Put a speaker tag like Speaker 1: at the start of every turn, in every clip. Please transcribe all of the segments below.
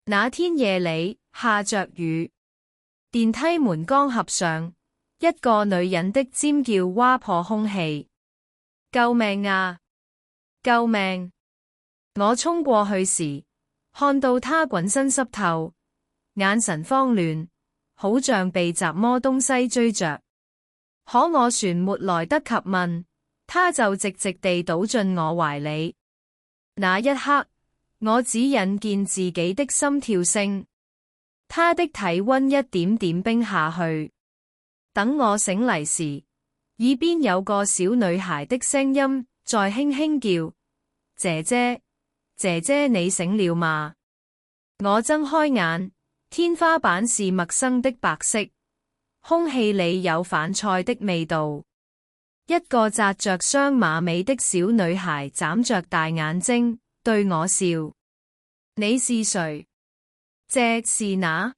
Speaker 1: 那天夜裏下着雨，電梯門剛合上，一個女人的尖叫劃破空氣。救命啊！救命！我衝過去時，看到她渾身濕透，眼神慌亂，好像被雜麼東西追着。可我船沒來得及問，她就直直地倒進我懷裡。那一刻，我只引見自己的心跳聲，她的體溫一點點冰下去。等我醒嚟時，耳邊有個小女孩的聲音在輕輕叫：姐姐，姐姐，你醒了嗎？我睜開眼，天花板是陌生的白色，空氣裡有飯菜的味道。一個紮着雙馬尾的小女孩眨着大眼睛對我笑：你是誰？這是哪？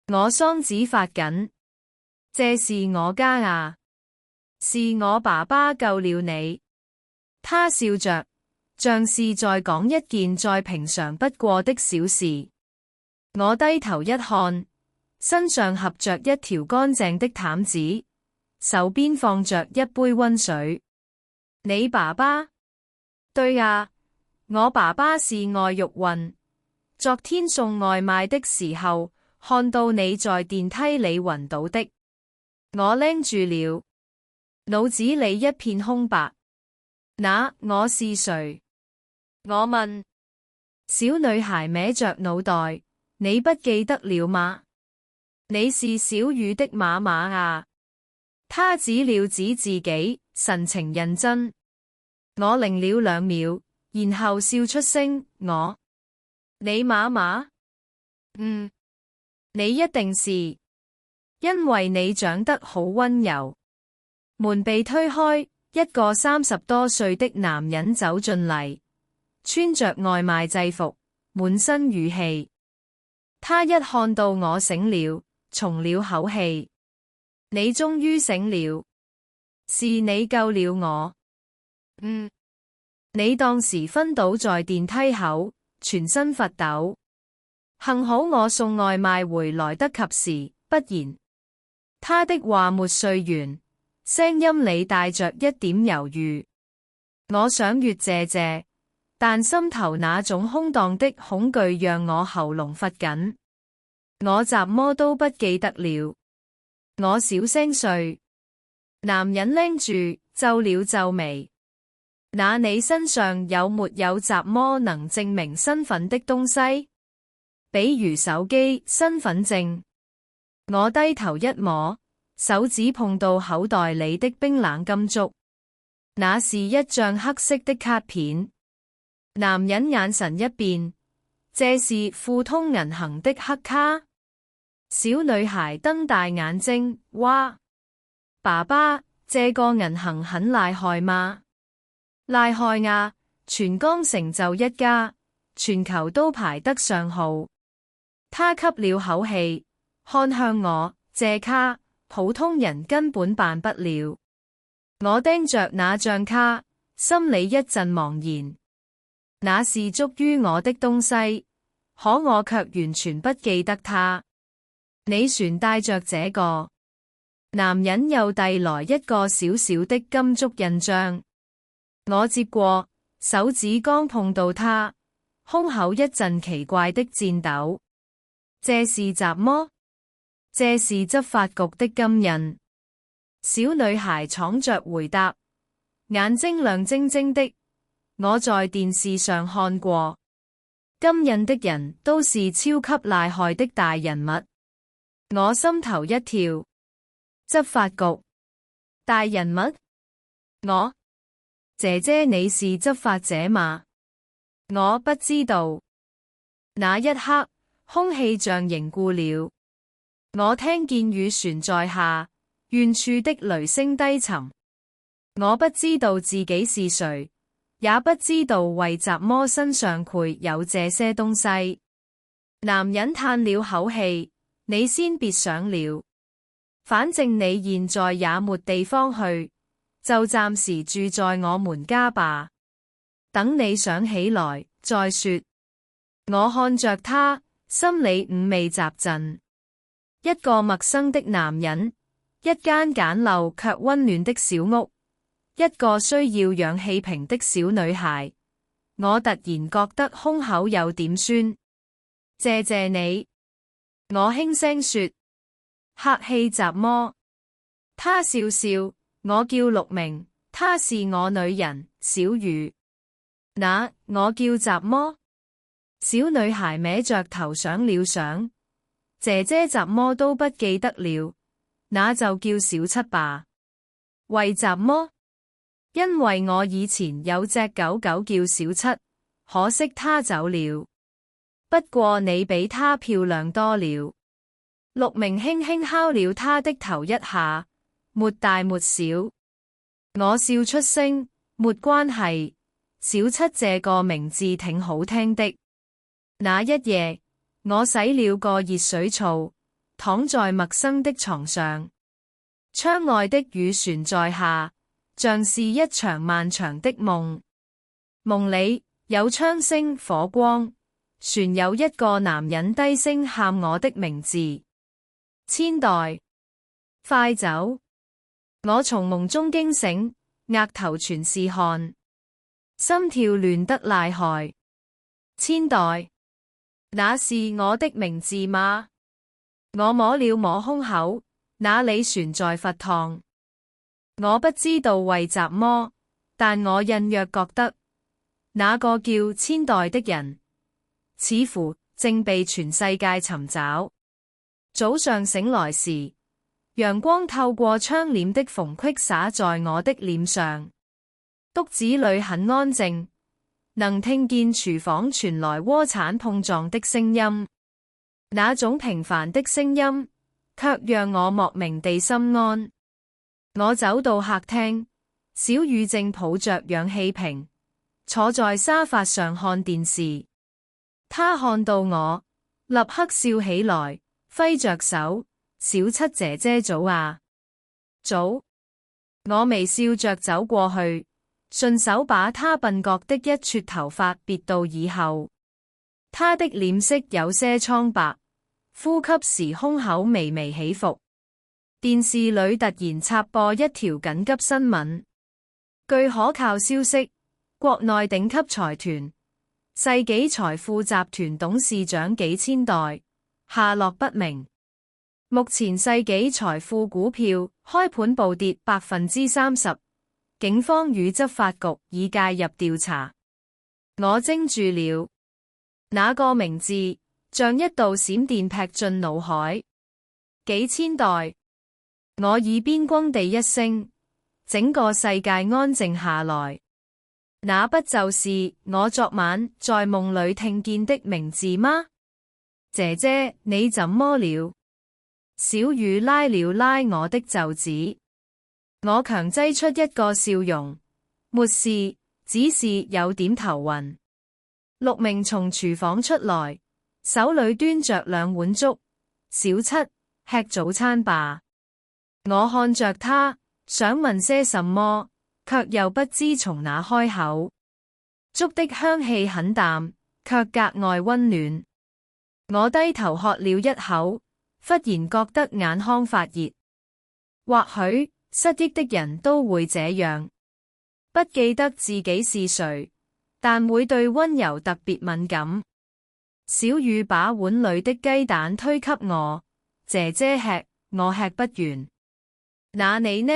Speaker 1: 我雙指發緊。這是我家啊，是我爸爸救了你。她笑着，像是在講一件再平常不過的小事。我低頭一看，身上合着一條乾淨的毯子，手邊放着一杯溫水。你爸爸？對啊，我爸爸是外獄運。昨天送外賣的時候，看到你在電梯裏暈倒的。我愣住了，腦子裡一片空白。那我是誰？我問。小女孩歪着腦袋：你不記得了嗎？你是小雨的媽媽啊。她指了指自己，神情認真。我愣了2秒，然後笑出聲：你媽媽？你一定是。因為你長得好溫柔。門被推開，一個30多歲的男人走進嚟，穿着外賣制服，滿身雨氣。他一看到我醒了，鬆了口氣：你終於醒了，是你救了我。你當時昏倒在電梯口，全身發抖。幸好我送外賣回來得及時，不然。他的話沒說完，聲音裡帶着一點猶豫。我想越謝謝，但心頭那種空蕩的恐懼讓我喉嚨發緊。我怎麼都不記得了。我小聲說。男人拎住，皺了皺眉。那你身上有沒有怎麼能證明身份的東西？比如手機、身份證？我低頭一摸，手指碰到口袋裡的冰冷金燭，那是一張黑色的卡片。男人眼神一變，這是富通銀行的黑卡。小女孩瞪大眼睛，哇！爸爸，這個銀行很厲害嗎？厲害啊，全江城就一家，全球都排得上號。他吸了口氣，看向我，這卡普通人根本辦不了。我盯着那張卡，心裡一陣茫然。那是屬於我的東西，可我卻完全不記得它。你船帶着這個？男人又遞來一個小小的金屬印章。我接過，手指剛碰到它，胸口一陣奇怪的顫抖。這是什麼？這是執法局的金印。小女孩闖着回答，眼睛亮晶晶的。我在電視上看過，金印的人都是超級厲害的大人物。我心頭一跳。執法局大人物？姐姐，你是執法者嗎？我不知道。那一刻，空氣像凝固了。我聽見雨旋在下，遠處的雷聲低沉。我不知道自己是誰，也不知道為什麼身上會有這些東西。男人嘆了口氣，你先別想了，反正你現在也沒地方去，就暫時住在我們家吧。等你想起來再說。我看着他，心裏五味雜陳。一個陌生的男人，一間簡陋卻溫暖的小屋，一個需要氧氣瓶的小女孩。我突然覺得胸口有點酸。謝謝你，我輕聲說。客氣什麼？他笑笑。我叫陸明，她是我女人，小雨。那我叫什麼？小女孩歪着頭想了想，姐姐什麼都不記得了，那就叫小七吧。為什麼？因為我以前有隻狗狗叫小七，可惜它走了。不過你比它漂亮多了。陸明輕輕敲了她的頭一下，沒大沒小。我笑出聲，沒關係，小七這個名字挺好聽的。那一夜，我洗了個熱水澡，躺在陌生的床上，窗外的雨旋在下，像是一場漫長的夢。夢裏有槍聲火光，旋有一個男人低聲喊我的名字。千代，快走！我從夢中驚醒，額頭全是汗，心跳亂得厲害。千代，那是我的名字嗎？我摸了摸胸口，那裡懸在佛燙。我不知道為什麼，但我隱約覺得，那個叫千代的人，似乎正被全世界尋找。早上醒來時，陽光透過窗簾的縫隙灑在我的臉上。屋子裏很安靜，能聽見廚房傳來鍋鏟碰撞的聲音。那種平凡的聲音，卻讓我莫名地心安。我走到客廳，小雨正抱着氧氣瓶，坐在沙發上看電視。她看到我，立刻笑起來，揮着手，小七姐姐早啊。早。我微笑着走過去，順手把她鬢角的一撮頭髮別到耳後。她的臉色有些蒼白，呼吸時胸口微微起伏。電視裏突然插播一條緊急新聞，據可靠消息，國內頂級財團世紀財富集團董事長紀千代下落不明。目前世紀財富股票開盤暴跌30%，警方與執法局已介入調查。我怔住了，那個名字像一道閃電劈進腦海。紀千代。我耳邊咣地一聲，整個世界安靜下來。那不就是我昨晚在夢裏聽見的名字嗎？姐姐，你怎麼了？小雨拉了拉我的袖子，我強擠出一個笑容，沒事，只是有點頭暈。陸明從廚房出來，手裏端着2碗粥。小七，吃早餐吧。我看着他，想問些什麼，卻又不知從哪開口。粥的香氣很淡，卻格外溫暖。我低頭喝了一口，忽然覺得眼眶發熱。或許失憶的人都會這樣，不記得自己是誰，但會對溫柔特別敏感。小雨把碗裏的雞蛋推給我，姐姐吃，我吃不完。那你呢？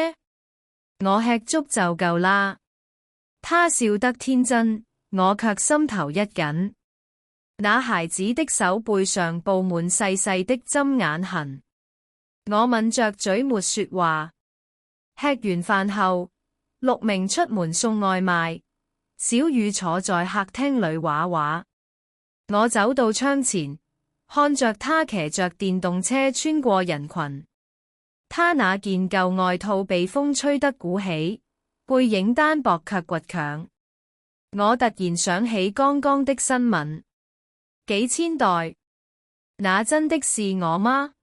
Speaker 1: 我吃粥就夠啦。他笑得天真，我卻心頭一緊。那孩子的手背上布滿細細的針眼痕。我抿着嘴沒說話。吃完飯後，陸明出門送外賣，小雨坐在客廳裏畫畫。我走到窗前，看着他騎着電動車穿過人群。他那件舊外套被風吹得鼓起，背影單薄卻倔強。我突然想起剛剛的新聞，紀千代，那真的是我嗎？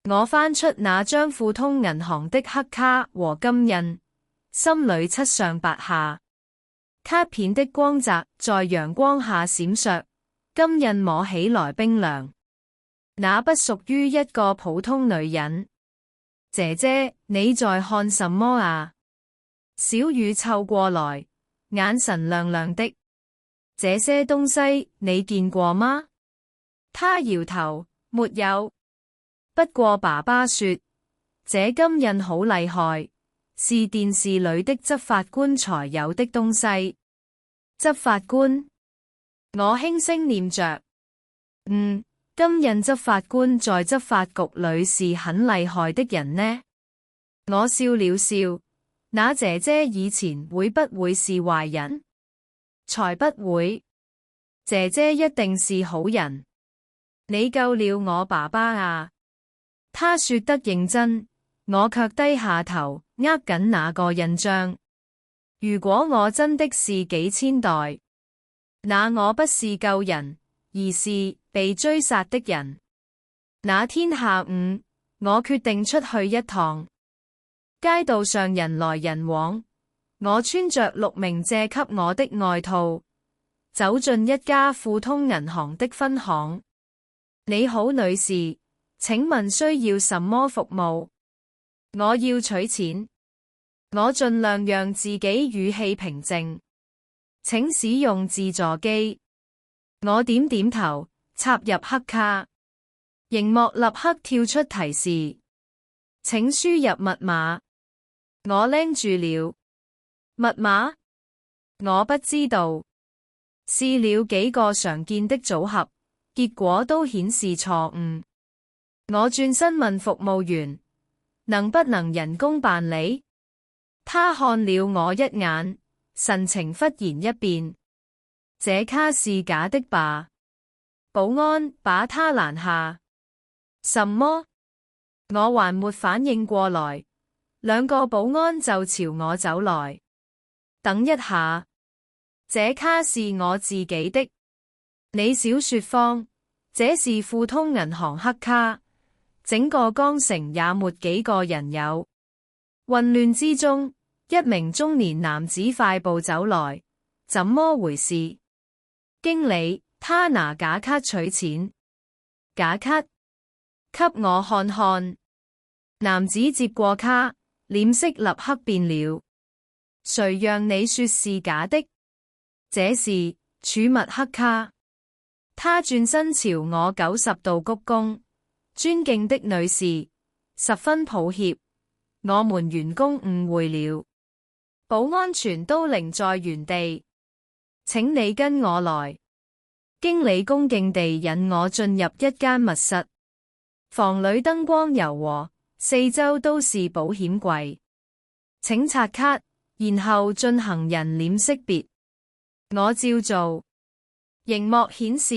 Speaker 1: 我翻出那張富通銀行的黑卡和金印，心裏七上八下。卡片的光澤在陽光下閃爍，今印摸起來冰涼，那不屬於一個普通女人。姐姐，你在看什麼啊？小雨湊過來，眼神亮亮的。這些東西你見過嗎？她搖頭，沒有。不過爸爸說，這金印好厲害，是電視裏的執法官才有的東西。執法官？我輕聲念着。金印執法官在執法局裏是很厲害的人呢。我笑了笑，那姐姐以前會不會是壞人？才不會，姐姐一定是好人。你救了我爸爸啊！她說得認真，我卻低下頭，握緊那個印章。如果我真的是幾千代，那我不是救人，而是被追殺的人。那天下午，我決定出去一趟。街道上人來人往，我穿着陸明借給我的外套，走進一家富通銀行的分行。你好，女士，請問需要什麼服務？我要取錢。我盡量讓自己語氣平靜。請使用自助機。我點點頭，插入黑卡。螢幕立刻跳出提示，請輸入密碼。我拎住了。密碼？我不知道。試了幾個常見的組合，結果都顯示錯誤。我轉身問服務員，能不能人工辦理？他看了我一眼，神情忽然一變。這卡是假的吧？保安把他攔下。什麼？我還沒反應過來，兩個保安就朝我走來。等一下，這卡是我自己的。你少說謊，這是富通銀行黑卡，整個江城也沒幾個人有。混亂之中，一名中年男子快步走來，怎麼回事？經理，他拿假卡取錢。假卡？給我看看。男子接過卡，臉色立刻變了。誰讓你說是假的？這是儲物黑卡。他轉身朝我90度鞠躬，尊敬的女士，十分抱歉，我們員工誤會了。保安全都擰在原地。請你跟我來。經理恭敬地引我進入一間密室，房裏燈光柔和，四周都是保險櫃。請刷卡，然後進行人臉識別。我照做。螢幕顯示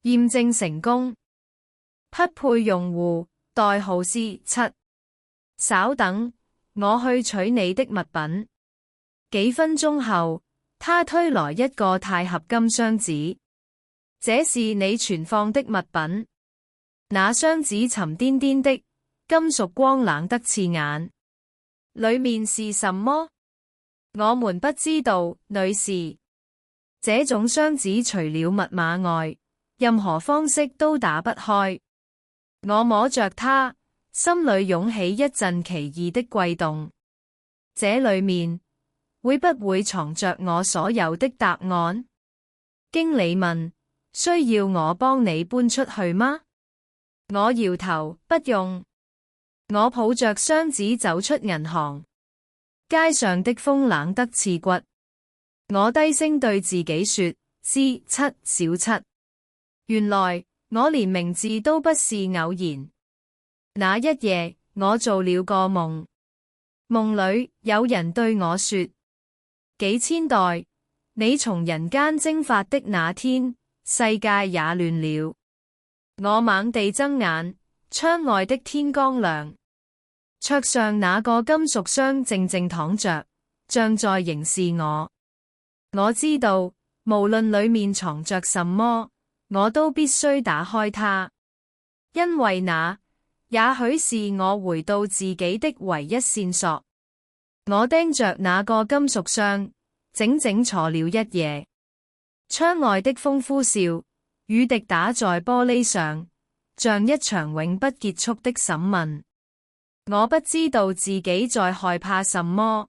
Speaker 1: 驗證成功。匹配用戶代號是7。稍等，我去取你的物品。幾分鐘後，他推來一個鈦合金箱子。這是你存放的物品。那箱子沉甸甸的，金屬光冷得刺眼。裏面是什麼？我們不知道，女士。這種箱子除了密碼外，任何方式都打不開。我摸着它，心裏湧起一陣奇異的悸動。這裏面會不會藏着我所有的答案？經理問，需要我幫你搬出去嗎？我搖頭，不用。我抱着箱子走出銀行。街上的風冷得刺骨。我低聲對自己說：C7小7。原來我連名字都不是偶然。那一夜，我做了個夢。夢裏有人對我說：幾千代，你從人間蒸發的那天，世界也亂了。我猛地睜眼，窗外的天剛亮。桌上那個金屬箱靜靜躺着，像在凝視我。我知道，無論裏面藏着什麼，我都必須打開它，因為那也許是我回到自己的唯一線索。我盯着那個金屬箱，整整坐了一夜。窗外的風呼嘯，雨滴打在玻璃上，像一場永不結束的審問。我不知道自己在害怕什麼，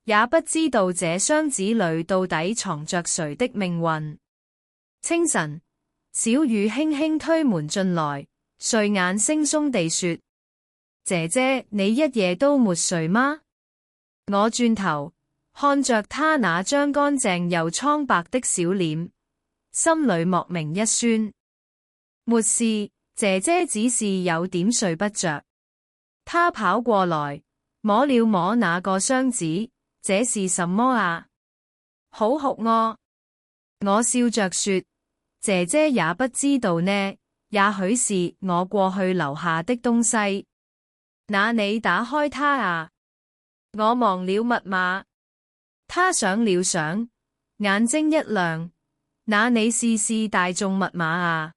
Speaker 1: 也不知道這箱子裏到底藏着誰的命運。清晨，小雨輕輕推門進來，睡眼惺忪地說：姐姐，你一夜都沒睡嗎？我轉頭看着她那張乾淨又蒼白的小臉，心裏莫名一酸。沒事，姐姐只是有點睡不着。她跑過來摸了摸那個箱子，這是什麼啊？好酷哦！我笑着說：姐姐也不知道呢，也許是我過去留下的東西。那你打開它啊？我忘了密碼。她想了想，眼睛一亮。那你試試大眾密碼啊？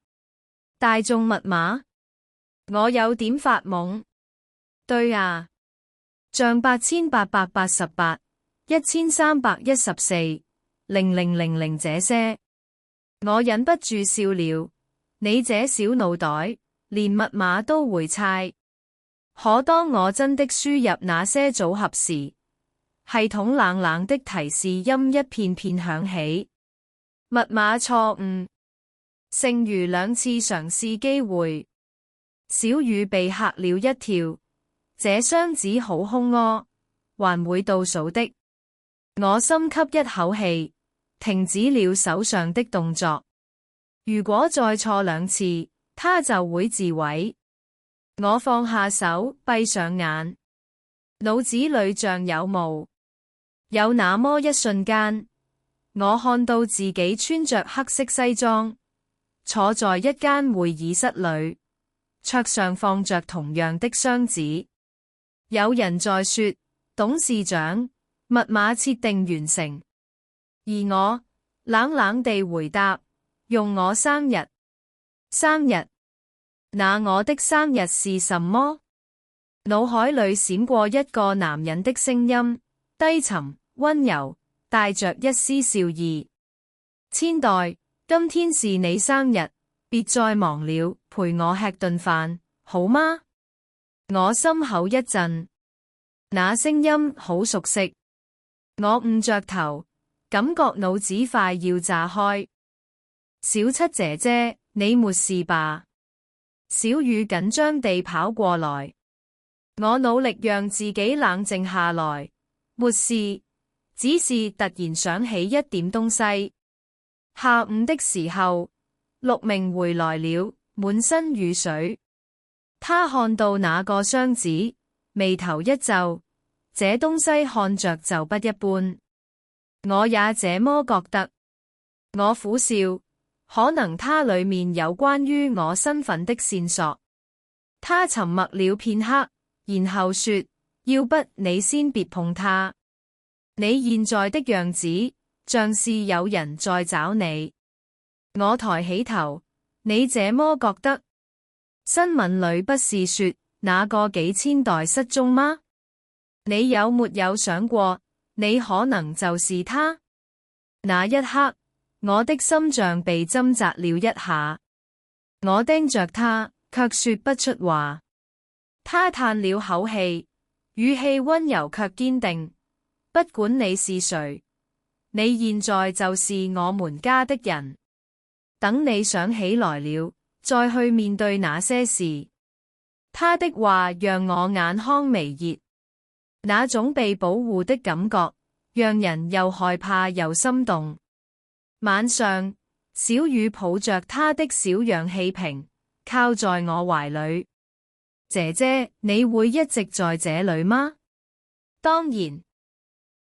Speaker 1: 大眾密碼？我有點發懵。對啊，像8888、1314、0000這些。我忍不住笑了。你這小腦袋，連密碼都會猜。可當我真的輸入那些組合時，系統冷冷的提示音一片片響起。密碼錯誤，剩餘2次嘗試機會。小雨被嚇了一跳，這箱子好空哦，還會倒數的。我深吸一口氣，停止了手上的動作。如果再錯2次，它就會自毀。我放下手，閉上眼，腦子裏像有霧。有那麼一瞬間，我看到自己穿着黑色西裝，坐在一間會議室裏，桌上放着同樣的箱子。有人在說：董事長，密碼設定完成。而我冷冷地回答：用我生日。生日？那我的生日是什麼？腦海裏閃過一個男人的聲音，低沉、溫柔，帶着一絲笑意。千代，今天是你生日，別再忙了，陪我吃頓飯，好嗎？我心口一震，那聲音好熟悉。我捂着頭，感覺腦子快要炸開。小七姐姐，你沒事吧？小雨緊張地跑過來，我努力讓自己冷靜下來。沒事，只是突然想起一點東西。下午的時候，陸明回來了，滿身雨水。他看到那個箱子，眉頭一皺，這東西看着就不一般。我也這麼覺得。我苦笑。可能它裏面有關於我身份的線索。他沉默了片刻，然後說：要不你先別碰它。你現在的樣子，像是有人在找你。我抬起頭，你這麼覺得？新聞裏不是說那個幾千代失蹤嗎？你有沒有想過，你可能就是他？那一刻，我的心像被針扎了一下，我盯着他，卻說不出話。他嘆了口氣，語氣溫柔卻堅定。不管你是誰，你現在就是我們家的人。等你想起來了，再去面對那些事。他的話讓我眼眶微熱，那種被保護的感覺，讓人又害怕又心動。晚上，小雨抱着她的小氧氣瓶，靠在我懷裏。姐姐，你會一直在這裏嗎？當然。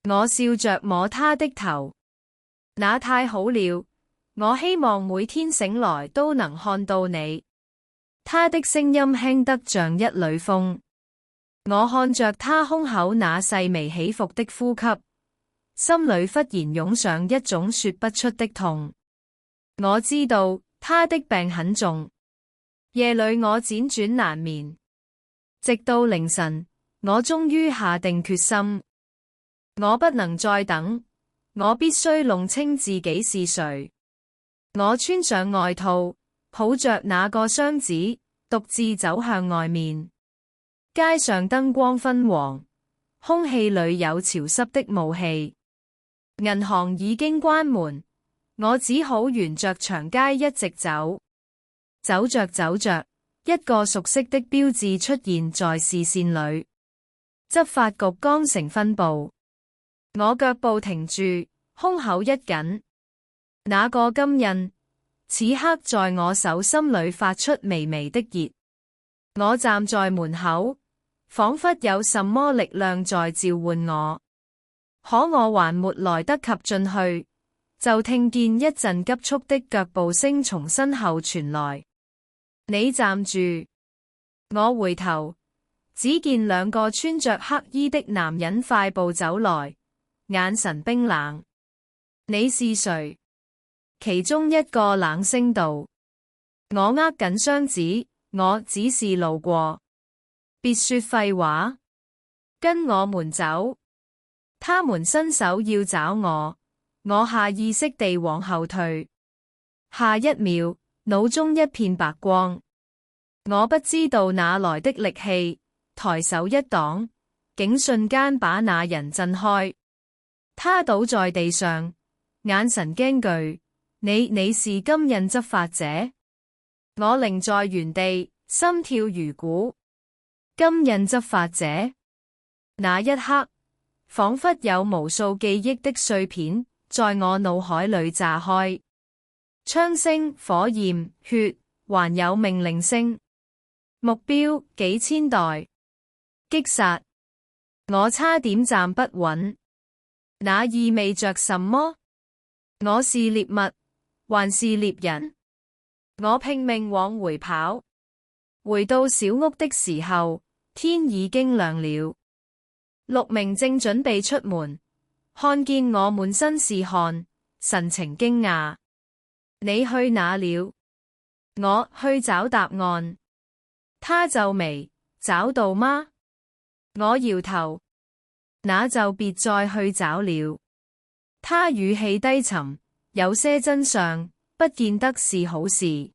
Speaker 1: 我笑着摸她的頭。那太好了，我希望每天醒來都能看到你。她的聲音輕得像一縷風。我看着她胸口那細微起伏的呼吸，心裏忽然湧上一種說不出的痛。我知道他的病很重，夜裏我輾轉難眠，直到凌晨，我終於下定決心，我不能再等，我必須弄清自己是誰。我穿上外套，抱着那個箱子，獨自走向外面。街上燈光昏黃，空氣裏有潮濕的霧氣。銀行已經關門，我只好沿着長街一直走。走着走着，一個熟悉的標誌出現在視線裏。執法局江城分部。我腳步停住，胸口一緊。那個金印，此刻在我手心裏發出微微的熱。我站在門口，仿佛有什麼力量在召喚我，可我還沒來得及進去，就聽見一陣急促的腳步聲從身後傳來。你站住！我回頭，只見兩個穿着黑衣的男人快步走來，眼神冰冷。你是誰？其中一個冷聲道。我握緊箱子，我只是路過。別說廢話，跟我們走。他們伸手要找我，我下意識地往後退。下一秒，腦中一片白光。我不知道哪來的力氣，抬手一擋，竟瞬間把那人震開。他倒在地上，眼神驚懼。你是金印執法者？我擰在原地，心跳如鼓。金印執法者？那一刻，仿佛有無數記憶的碎片在我腦海裏炸開。槍聲、火焰、血，還有命令聲。目標幾千代，擊殺。我差點站不穩。那意味着什麼？我是獵物，還是獵人？我拼命往回跑。回到小屋的時候，天已經亮了。陸明正準備出門，看見我滿身是汗，神情驚訝。你去哪了？我去找答案。他皺眉，找到嗎？我搖頭。那就別再去找了。他語氣低沉，有些真相不見得是好事。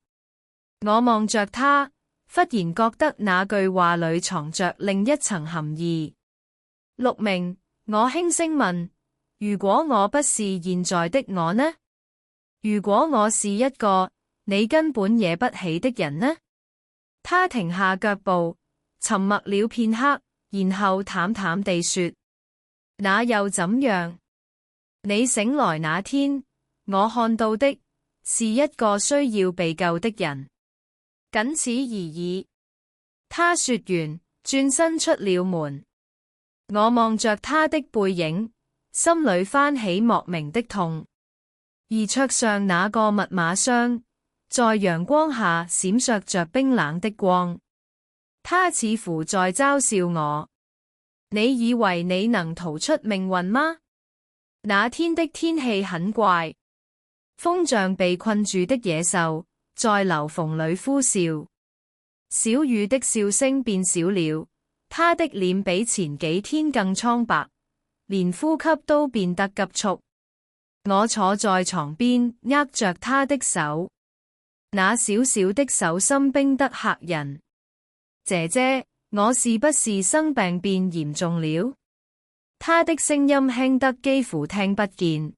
Speaker 1: 我望着他，忽然覺得那句話裏藏着另一層含義。陸明，我輕聲問，如果我不是現在的我呢？如果我是一個你根本惹不起的人呢？他停下腳步，沉默了片刻，然後淡淡地說，那又怎樣？你醒來那天，我看到的是一個需要被救的人，僅此而已。他說完，轉身出了門。我望着他的背影，心裏翻起莫名的痛。而桌上那個密碼箱，在陽光下閃爍着冰冷的光。他似乎在嘲笑我。你以為你能逃出命運嗎？那天的天氣很怪，風像被困住的野獸，在樓縫裏呼嘯。小雨的笑聲變少了，他的臉比前幾天更蒼白，連呼吸都變得急促。我坐在床邊，握着他的手，那小小的手心冰得嚇人。姐姐，我是不是生病變嚴重了？他的聲音輕得幾乎聽不見。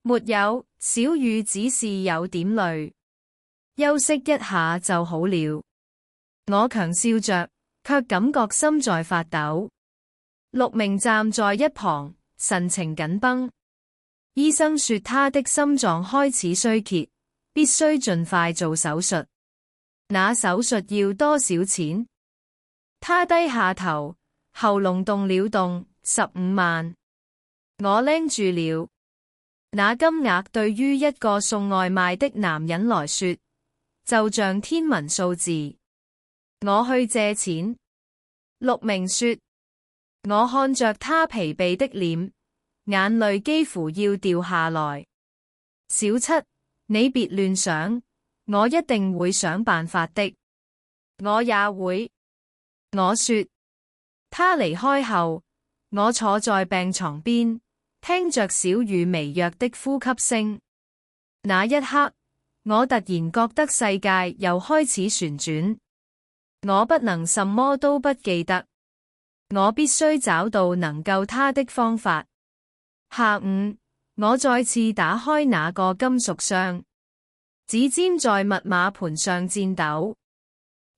Speaker 1: 沒有，小雨只是有點累，休息一下就好了。我強笑着，卻感覺心在發抖。陸明站在一旁，神情緊繃。醫生說他的心臟開始衰竭，必須盡快做手術。那手術要多少錢？他低下頭，喉嚨動了動，15萬。我拎住了。那金額對於一個送外賣的男人來說，就像天文數字。我去借錢。陸明說。我看着他疲憊的臉，眼淚幾乎要掉下來。小七，你別亂想，我一定會想辦法的。我也會。我說。他離開後，我坐在病床邊，聽着小雨微弱的呼吸聲。那一刻，我突然覺得世界又開始旋轉。我不能什麼都不記得，我必須找到能救他的方法。下午，我再次打開那個金屬箱，指尖在密碼盤上顫抖。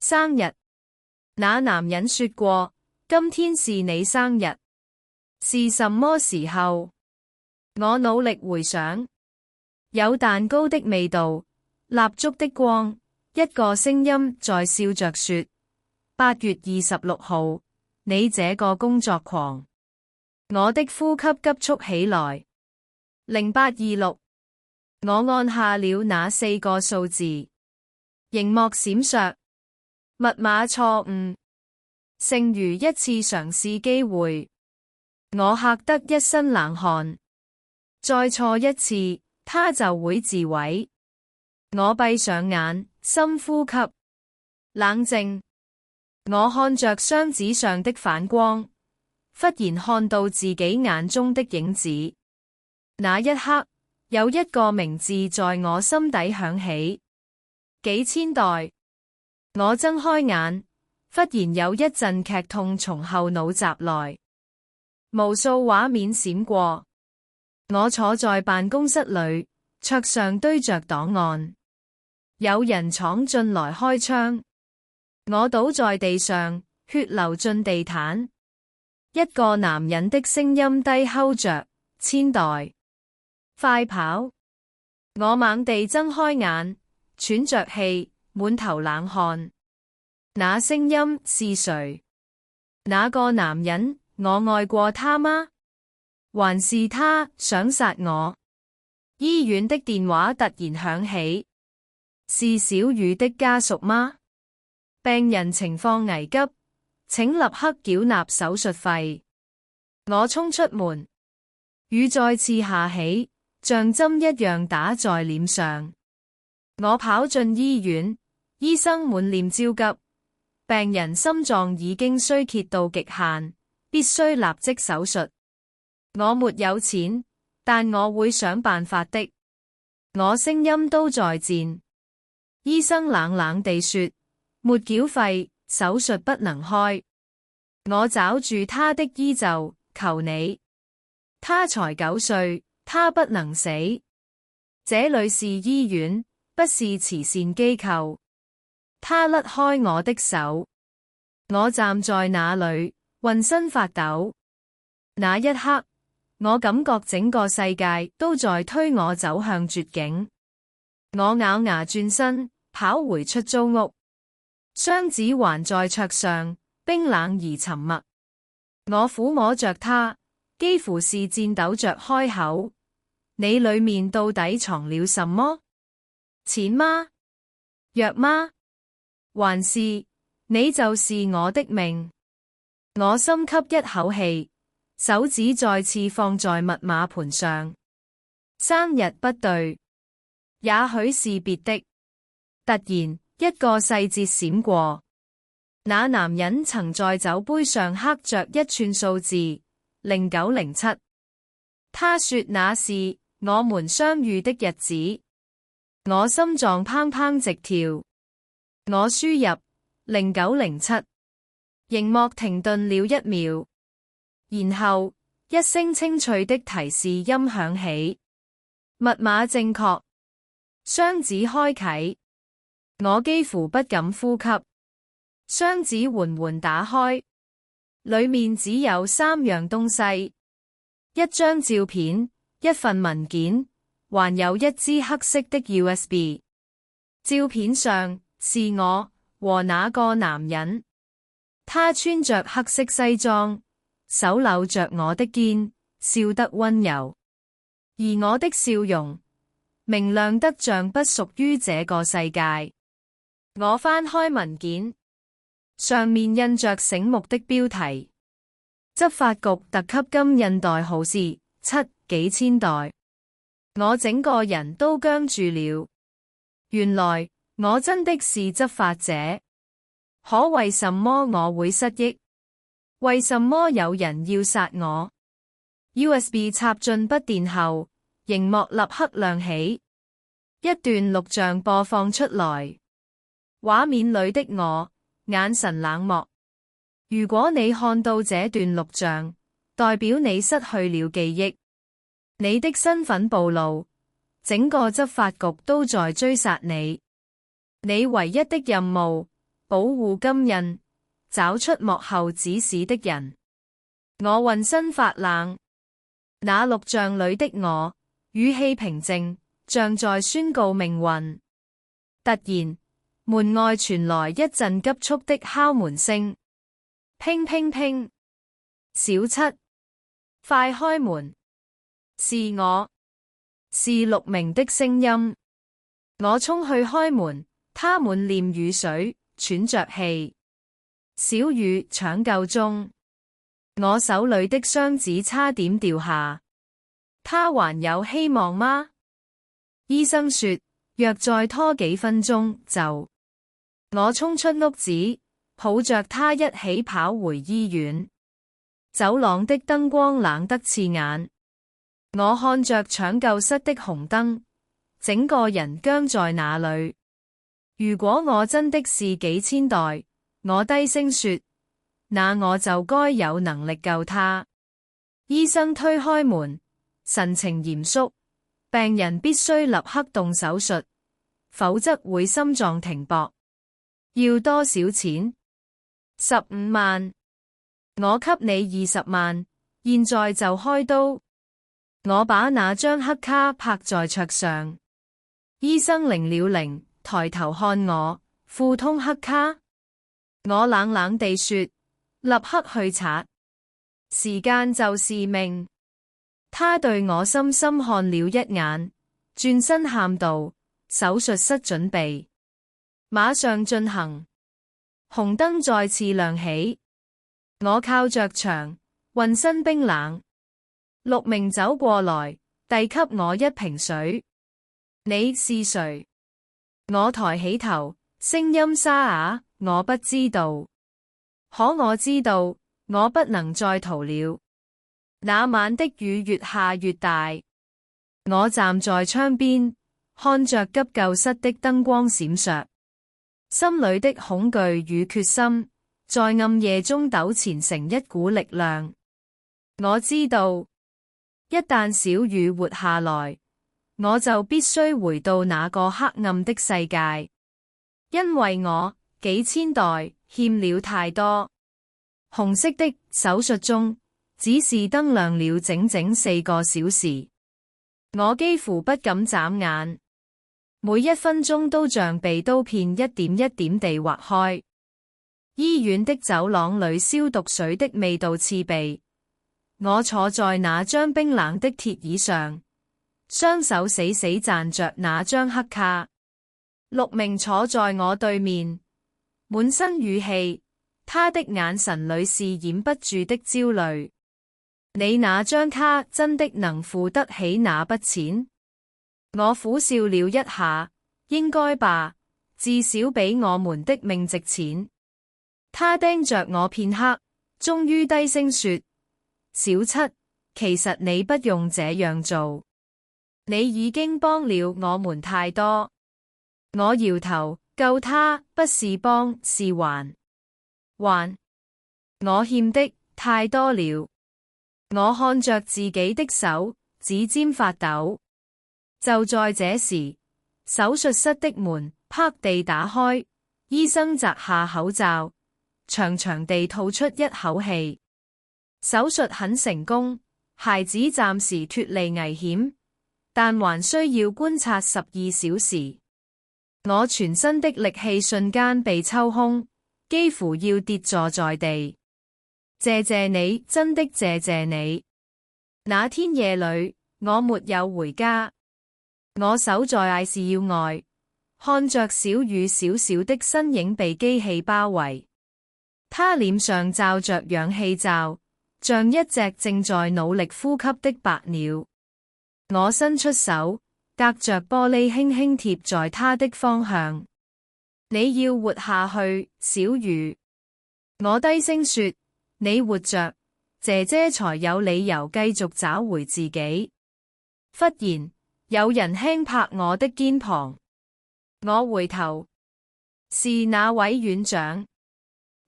Speaker 1: 生日，那男人說過，今天是你生日。是什麼時候？我努力回想，有蛋糕的味道，蠟燭的光，一個聲音在笑着說：8月26號，你這個工作狂。我的呼吸急促起來。0826，我按下了那4個數字，螢幕閃爍，密碼錯誤，剩餘一次嘗試機會。我嚇得一身冷汗，再錯一次，他就會自毀。我閉上眼，深呼吸，冷靜。我看着箱子上的反光，忽然看到自己眼中的影子。那一刻，有一個名字在我心底響起，幾千代。我睜開眼，忽然有一陣劇痛從後腦襲來，無數畫面閃過。我坐在辦公室裏，桌上堆着檔案，有人闖進來開槍。我倒在地上，血流進地毯。一個男人的聲音低吼着：千代，快跑！我猛地睜開眼，喘着氣，滿頭冷汗。那聲音是誰？那個男人，我愛過他嗎？還是他想殺我？醫院的電話突然響起，是小雨的家屬嗎？病人情況危急，請立刻繳納手術費。我衝出門，雨再次下起，像針一樣打在臉上。我跑進醫院，醫生滿臉焦急，病人心臟已經衰竭到極限，必須立即手術。我沒有錢，但我會想辦法的。我聲音都在顫。醫生冷冷地說：沒繳費，手術不能開。我抓住他的衣袖，求你。他才9歲，他不能死。這裏是醫院，不是慈善機構。他甩開我的手。我站在那裏，渾身發抖。那一刻，我感覺整個世界都在推我走向絕境。我咬牙轉身，跑回出租屋。箱子還在桌上，冰冷而沉默。我撫摸着它，幾乎是顫抖着開口：你裏面到底藏了什麼？錢嗎？藥嗎？還是你就是我的命？我深吸一口氣，手指再次放在密碼盤上。生日不對，也許是別的。突然，一個細節閃過，那男人曾在酒杯上刻着一串數字0907。他說那是我們相遇的日子。我心臟怦怦直跳。我輸入0907，螢幕停頓了1秒，然後一聲清脆的提示音響起，密碼正確，箱子開啟。我幾乎不敢呼吸。箱子緩緩打開，裏面只有3樣東西：一張照片、一份文件，還有一支黑色的 USB。照片上是我和那個男人，他穿着黑色西裝，手摟着我的肩，笑得溫柔，而我的笑容明亮得像不屬於這個世界。我翻開文件，上面印着醒目的標題：執法局特級金印代號是7幾千代。我整個人都僵住了。原來我真的是執法者。可為什麼我會失憶？為什麼有人要殺我？ USB 插進筆電後，螢幕立刻亮起。一段錄像播放出來，畫面裏的我，眼神冷漠。如果你看到這段錄像，代表你失去了記憶，你的身份暴露，整個執法局都在追殺你。你唯一的任務，保護金印，找出幕後指使的人。我渾身發冷，那錄像裏的我，語氣平靜，像在宣告命運。突然，門外傳來一陣急速的敲門聲，乒乒乒。小七，快開門！是我，是陸明的聲音。我衝去開門，他滿臉雨水，喘着氣。小雨搶救中，我手裏的箱子差點掉下。他還有希望嗎？醫生說，若再拖幾分鐘就……我衝出屋子，抱着他一起跑回醫院。走廊的燈光冷得刺眼，我看着搶救室的紅燈，整個人僵在那裏。如果我真的是幾千代，我低聲說，那我就該有能力救他。醫生推開門，神情嚴肅，病人必須立刻動手術，否則會心臟停搏。要多少錢？15萬。我給你20萬，現在就開刀。我把那張黑卡拍在桌上。醫生鈴了鈴，抬頭看我，富通黑卡。我冷冷地說，立刻去查。時間就是命。他對我深深看了一眼，轉身喊道：手術室準備，馬上進行。紅燈再次亮起。我靠着牆，渾身冰冷。陸明走過來，遞給我一瓶水。你是誰？我抬起頭，聲音沙啞。我不知道，可我知道，我不能再逃了。那晚的雨越下越大，我站在窗邊，看着急救室的燈光閃爍，心裏的恐懼與決心在暗夜中糾纏成一股力量。我知道，一旦小雨活下來，我就必須回到那個黑暗的世界，因為我幾千代欠了太多。紅色的手術中，指示燈亮了整整4個小時，我幾乎不敢眨眼，每一分鐘都像被刀片一點一點地劃開。醫院的走廊裏消毒水的味道刺鼻，我坐在那張冰冷的鐵椅上，雙手死死攢着那張黑卡。陸明坐在我對面，滿身雨氣，他的眼神裏是掩不住的焦慮。你那張卡真的能付得起那筆錢？我苦笑了一下，應該吧，至少比我們的命值錢。他盯着我片刻，終於低聲說：小七，其實你不用這樣做，你已經幫了我們太多。我搖頭，救他不是幫，是還。我欠的太多了。我看着自己的手，指尖發抖。就在這時，手術室的門啪地打開，醫生摘下口罩，長長地吐出一口氣。手術很成功，孩子暫時脫離危險，但還需要觀察12小時。我全身的力氣瞬間被抽空，幾乎要跌坐在地。謝謝你，真的謝謝你。那天夜裏，我沒有回家，我守在ICU外，看着小雨小小的身影被機器包圍。他臉上罩着氧氣罩，像一隻正在努力呼吸的白鳥。我伸出手，隔着玻璃輕輕貼在他的方向。你要活下去，小雨。我低聲說，你活着，姐姐才有理由繼續找回自己。忽然，有人輕拍我的肩膀，我回頭，是那位院長。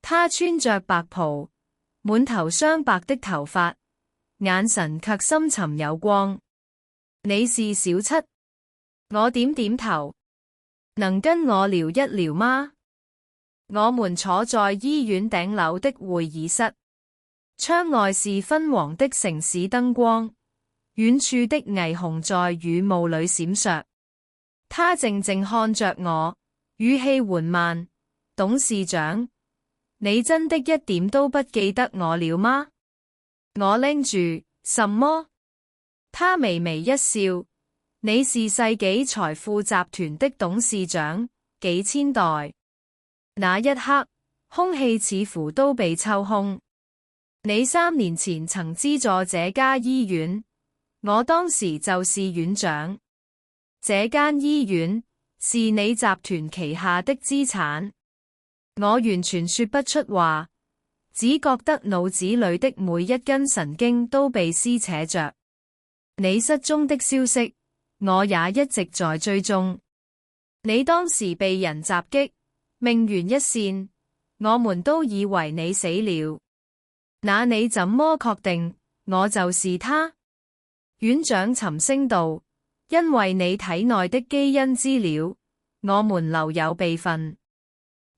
Speaker 1: 他穿着白袍，滿頭雙白的頭髮，眼神卻深沉有光。你是小七？我點點頭。能跟我聊一聊嗎？我們坐在醫院頂樓的會議室，窗外是昏黃的城市燈光，遠處的霓虹在雨霧裏閃爍。他靜靜看着我，語氣緩慢。董事長，你真的一點都不記得我了嗎？我拎住，什麼？他微微一笑。你是世紀財富集團的董事長，幾千代。那一刻，空氣似乎都被抽空。你3年前曾資助這家醫院，我當時就是院長。這間醫院是你集團旗下的資產。我完全說不出話，只覺得腦子裏的每一根神經都被撕扯着。你失蹤的消息，我也一直在追蹤。你當時被人襲擊，命懸一線，我們都以為你死了。那你怎麼確定我就是他？院長沉聲道：因為你體內的基因資料，我們留有備份。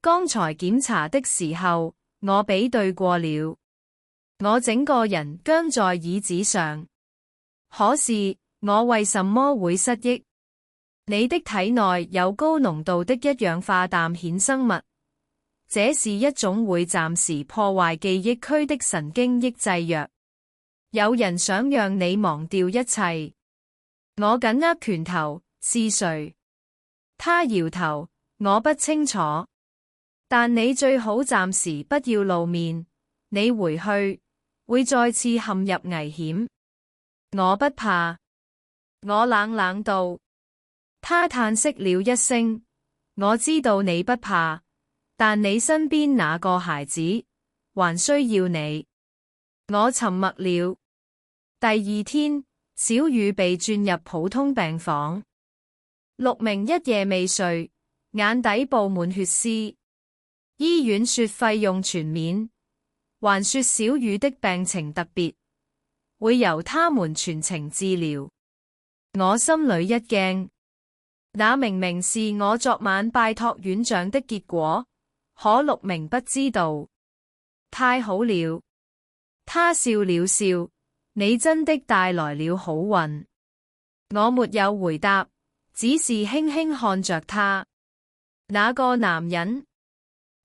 Speaker 1: 剛才檢查的時候，我比對過了，我整個人僵在椅子上。可是，我為什麼會失憶？你的體內有高濃度的一氧化氮衍生物，這是一種會暫時破壞記憶區的神經抑制藥。有人想讓你忘掉一切。我緊握拳頭，是誰？他搖頭，我不清楚。但你最好暫時不要露面，你回去，會再次陷入危險。我不怕。我冷冷道。他嘆息了一聲。我知道你不怕，但你身邊那個孩子還需要你。我沉默了。第二天，小雨被轉入普通病房。陸明一夜未睡，眼底布滿血絲。醫院說費用全免，還說小雨的病情特別，會由他們全程治療。我心裏一驚，那明明是我昨晚拜託院長的結果，可陸明不知道。太好了，他笑了笑，你真的帶來了好運。我沒有回答，只是輕輕看着他。那個男人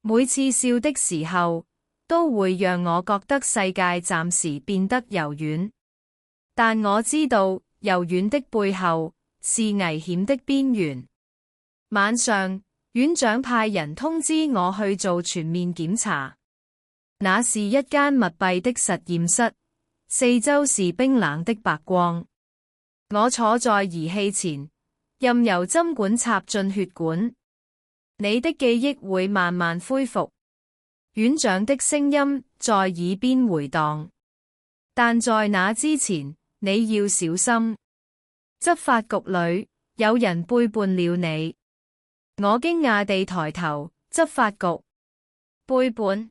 Speaker 1: 每次笑的時候，都會讓我覺得世界暫時變得柔軟。但我知道，柔軟的背後是危險的邊緣。晚上，院長派人通知我去做全面檢查。那是一間密閉的實驗室，四周是冰冷的白光。我坐在儀器前，任由針管插進血管。你的記憶會慢慢恢復。院長的聲音在耳邊回盪。但在那之前，你要小心。執法局裏有人背叛了你。我驚訝地抬頭，執法局背叛？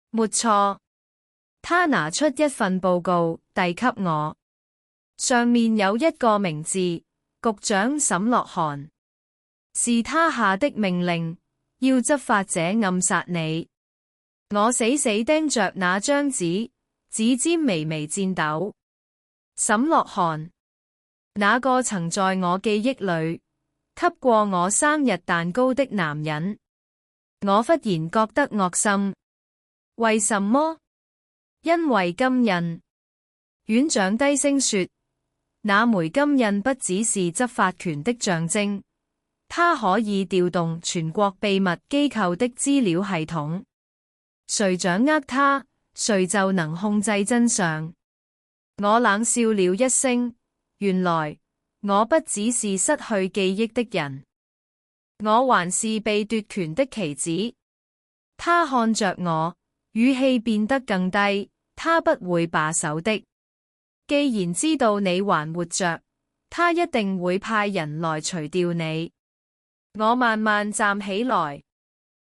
Speaker 1: 沒錯。他拿出一份報告遞給我，上面有一個名字，局長沈樂韓。是他下的命令，要執法者暗殺你。我死死盯着那張紙，指尖微微顫抖。沈樂韓，那個曾在我記憶裏給過我生日蛋糕的男人。我忽然覺得惡心。為什麼？因為金印。院長低聲說，那枚金印不只是執法權的象徵。它可以調動全國秘密機構的資料系統，誰掌握它，誰就能控制真相。我冷笑了一聲，原來我不只是失去記憶的人，我還是被奪權的棋子。他看着我，語氣變得更低，他不會罷手的。既然知道你還活着，他一定會派人來除掉你。我慢慢站起來，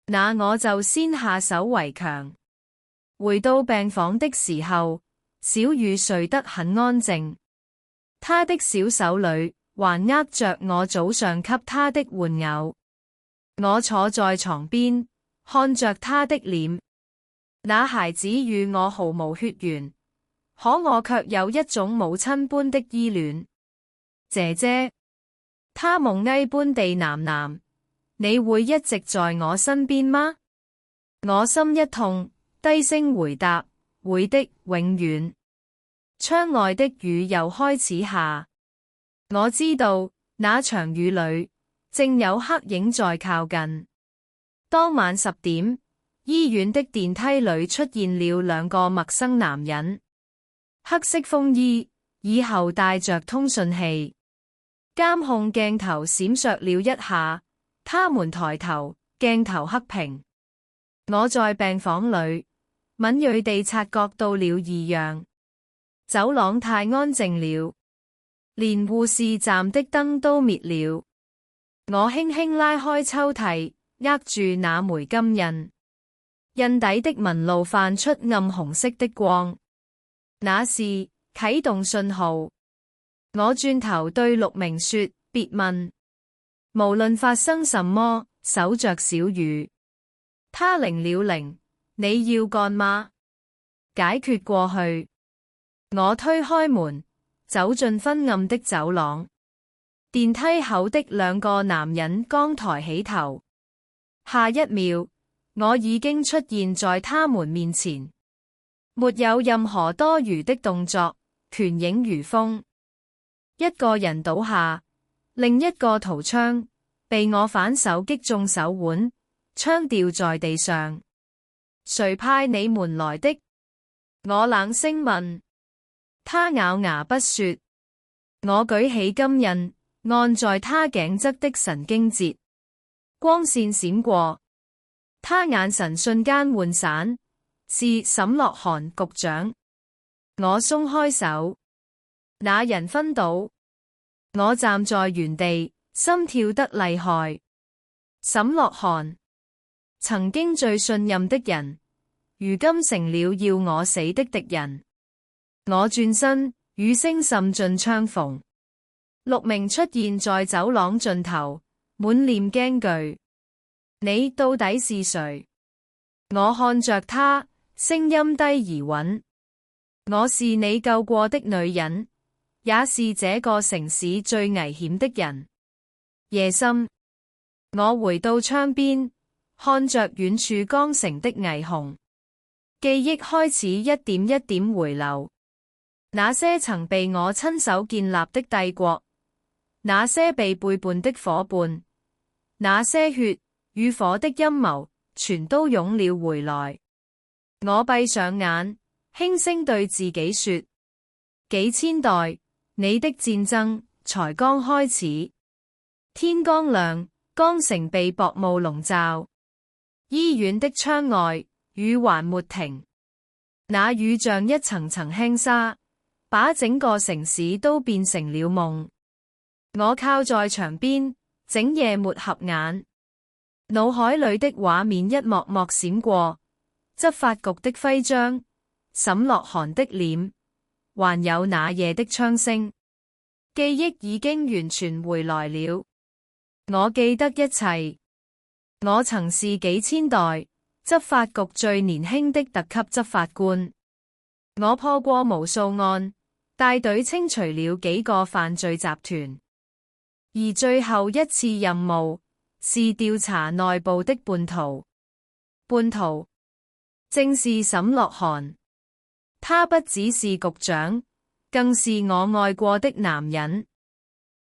Speaker 1: 那我就先下手為強。回到病房的時候，小雨睡得很安靜，他的小手裏還握着我早上給他的玩偶。我坐在床邊，看着他的臉，那孩子與我毫無血緣，可我卻有一種母親般的依戀。姐姐，他夢囈般地喃喃，你會一直在我身邊嗎？我心一痛，低聲回答，會的，永遠。窗外的雨又開始下，我知道那場雨裏正有黑影在靠近。當晚10點，醫院的電梯裏出現了2個陌生男人，黑色風衣，耳後帶着通訊器。監控鏡頭閃爍了一下，他們抬頭，鏡頭黑屏。我在病房裏敏銳地察覺到了異樣，走廊太安靜了，連護士站的燈都滅了。我輕輕拉開抽屜，握住那枚金印，印底的紋路泛出暗紅色的光，那是啟動信號。我轉頭對陸明說：別問，無論發生什麼，守着小雨。他鈴了鈴，你要幹嗎？解決過去。我推開門，走進昏暗的走廊。電梯口的2個男人剛抬起頭，下一秒，我已經出現在他們面前，沒有任何多餘的動作，拳影如風。一個人倒下，另一個掏槍，被我反手擊中手腕，槍掉在地上。誰派你們來的？我冷聲問。他咬牙不說。我舉起金印，按在他頸側的神經節，光線閃過，他眼神瞬間渙散，是沈樂韓局長。我鬆開手，那人昏倒，我站在原地，心跳得厲害。沈樂韓，曾經最信任的人，如今成了要我死的敵人。我轉身，雨聲滲進窗縫。陸明出現在走廊盡頭，滿臉驚懼。你到底是誰？我看着他，聲音低而穩。我是你救過的女人，也是這個城市最危險的人。夜深，我回到窗邊，看着遠處剛成的霓虹，記憶開始一點一點回流。那些曾被我親手建立的帝國，那些被背叛的夥伴，那些血與火的陰謀，全都湧了回來。我閉上眼，輕聲對自己說：幾千代，你的戰爭才剛開始。天剛亮，江城被薄霧籠罩，醫院的窗外雨還沒停，那雨像一層層輕紗，把整個城市都變成了夢。我靠在牆邊，整夜沒合眼，腦海裏的畫面一幕幕閃過，執法局的徽章，沈樂韓的臉，還有那夜的槍聲。記憶已經完全回來了，我記得一切。我曾是幾千代執法局最年輕的特級執法官，我破過無數案，帶隊清除了幾個犯罪集團。而最後一次任務是調查內部的叛徒，叛徒正是沈樂韓。他不只是局長，更是我愛過的男人。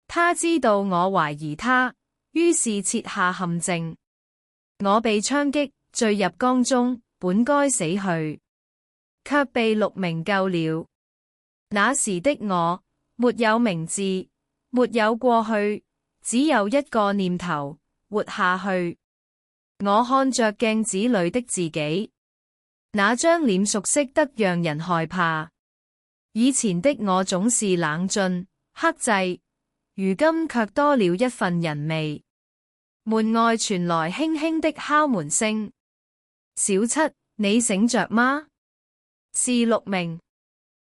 Speaker 1: 他知道我懷疑他，於是設下陷阱。我被槍擊，墜入江中，本該死去，卻被陸明救了。那時的我，沒有名字，沒有過去，只有一個念頭：活下去。我看着鏡子裏的自己，那張臉熟悉得讓人害怕。以前的我總是冷峻、克制，如今卻多了一份人味。門外傳來輕輕的敲門聲。小七，你醒着嗎？是陸明。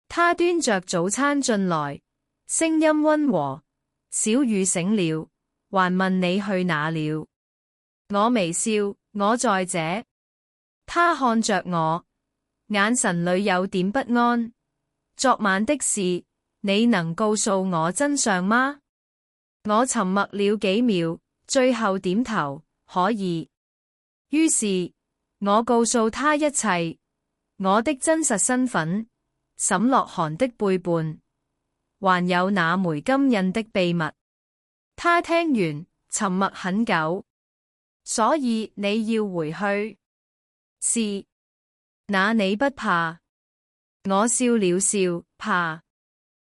Speaker 1: 他端着早餐進來，聲音溫和。小雨醒了，還問你去哪了。我微笑，我在這。他看着我，眼神裏有點不安。昨晚的事，你能告訴我真相嗎？我沉默了幾秒，最後點頭，可以。於是，我告訴他一切，我的真實身份，沈樂韓的背叛，還有那枚金印的秘密。他聽完，沉默很久。所以你要回去？是。那你不怕？我笑了笑，怕。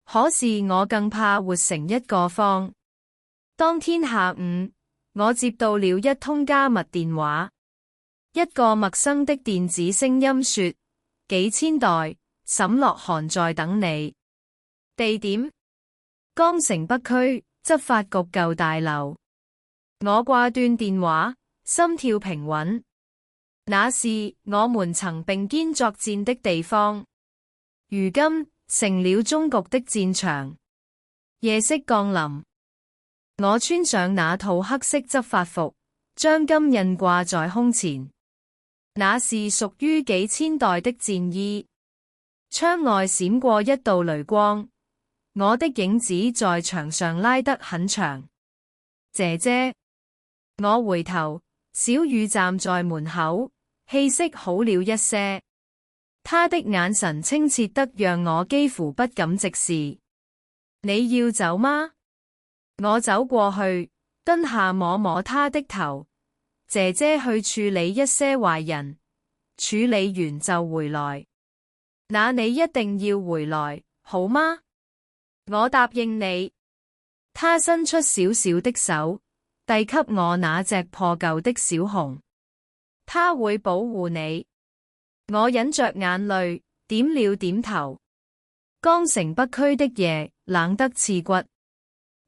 Speaker 1: 可是我更怕活成一個謊。當天下午，我接到了一通加密電話，一個陌生的電子聲音說：幾千代，沈樂韓在等你。地點：江城北區執法局舊大樓。我掛斷電話，心跳平穩。那是我們曾並肩作戰的地方，如今成了終局的戰場。夜色降臨，我穿上那套黑色執法服，將金印掛在胸前。那是屬於幾千代的戰衣。窗外閃過一道雷光，我的影子在牆上拉得很長。姐姐，我回頭，小雨站在門口，氣息好了一些。他的眼神清澈得讓我幾乎不敢直視。你要走嗎？我走過去，蹲下摸摸他的頭。姐姐去處理一些壞人，處理完就回來。那你一定要回來，好嗎？我答應你。他伸出小小的手，遞給我那隻破舊的小熊。他會保護你。我忍着眼淚，點了點頭。江城北區的夜冷得刺骨，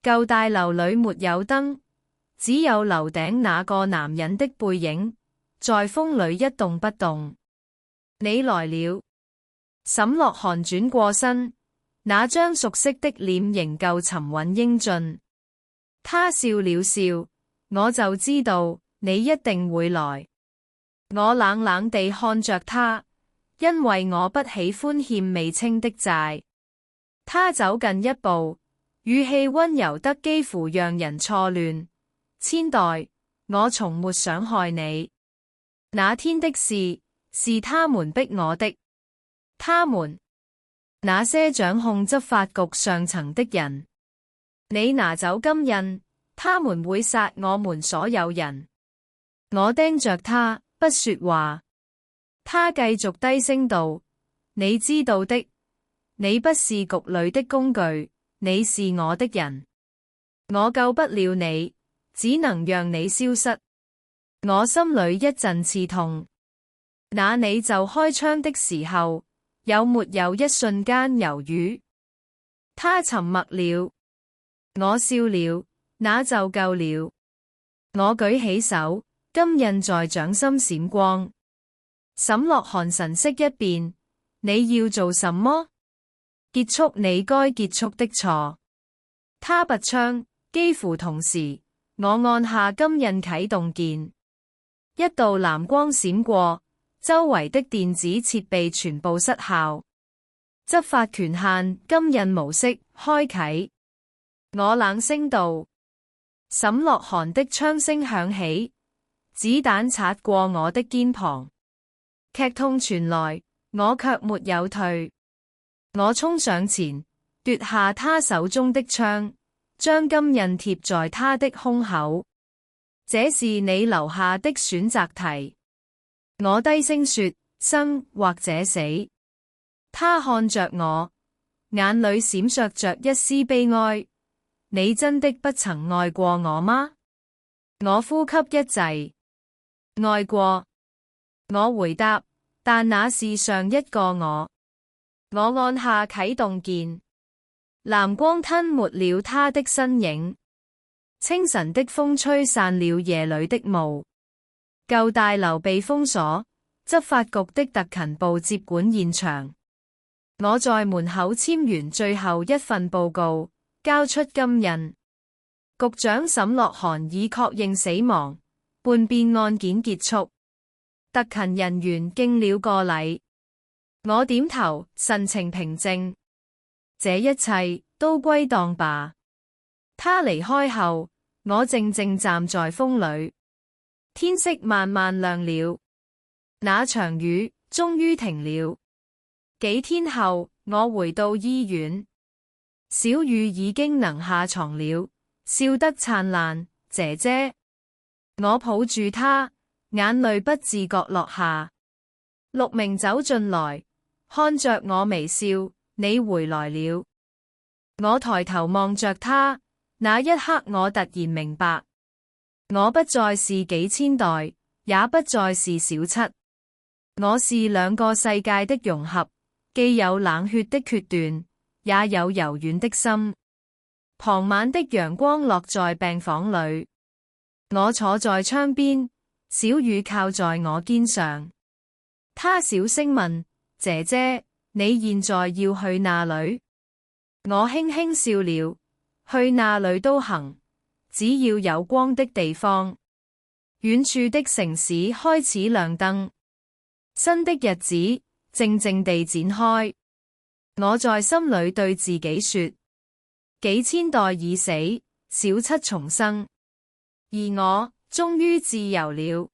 Speaker 1: 舊大樓裏沒有燈，只有樓頂那個男人的背影，在風裏一動不動。你來了。沈樂韓轉過身，那張熟悉的臉仍舊沉穩英俊。他笑了笑，我就知道你一定會來。我冷冷地看着他，因為我不喜歡欠未清的債。他走近一步，語氣溫柔得幾乎讓人錯亂。千代，我從沒想害你。那天的事，是他們逼我的。他們，那些掌控執法局上層的人。你拿走金印，他們會殺我們所有人。我盯着他，不說話。他繼續低聲道：你知道的，你不是局裏的工具，你是我的人。我救不了你，只能讓你消失。我心裏一陣刺痛。那你就開槍的時候，有沒有一瞬間猶豫？他沉默了。我笑了，那就夠了。我舉起手，金印在掌心閃光。沈樂韓神色一變，你要做什麼？結束你該結束的錯。他拔槍，幾乎同時，我按下金印啟動鍵，一道藍光閃過，周圍的電子設備全部失效。執法權限金印模式開啟。我冷聲道。沈樂韓的槍聲響起，子彈擦過我的肩膀，劇痛傳來，我卻沒有退。我衝上前，奪下他手中的槍，將金印貼在他的胸口。這是你留下的選擇題。我低聲說：生或者死。他看着我，眼裏閃爍着一絲悲哀。你真的不曾愛過我嗎？我呼吸一滯。愛過。我回答，但那是上一個我。我按下啟動鍵，藍光吞沒了他的身影，清晨的風吹散了夜裏的霧。舊大樓被封鎖，執法局的特勤部接管現場。我在門口簽完最後一份報告，交出金印。局長沈樂韓已確認死亡，叛變案件結束。特勤人員敬了個禮，我點頭，神情平靜。這一切都歸檔吧。他離開後，我靜靜站在風裏。天色慢慢亮了，那場雨終於停了。幾天後，我回到醫院，小雨已經能下床了，笑得燦爛。姐姐，我抱住她，眼淚不自覺落下。陸明走進來，看着我微笑，你回來了。我抬頭望着他，那一刻我突然明白，我不再是幾千代，也不再是小七，我是兩個世界的融合，既有冷血的決斷，也有柔軟的心。傍晚的陽光落在病房裏，我坐在窗邊，小雨靠在我肩上。他小聲問：姐姐，你現在要去哪裏？我輕輕笑了，去哪裏都行，只要有光的地方。遠處的城市開始亮燈，新的日子靜靜地展開。我在心裏對自己說：幾千代已死，小七重生，而我終於自由了。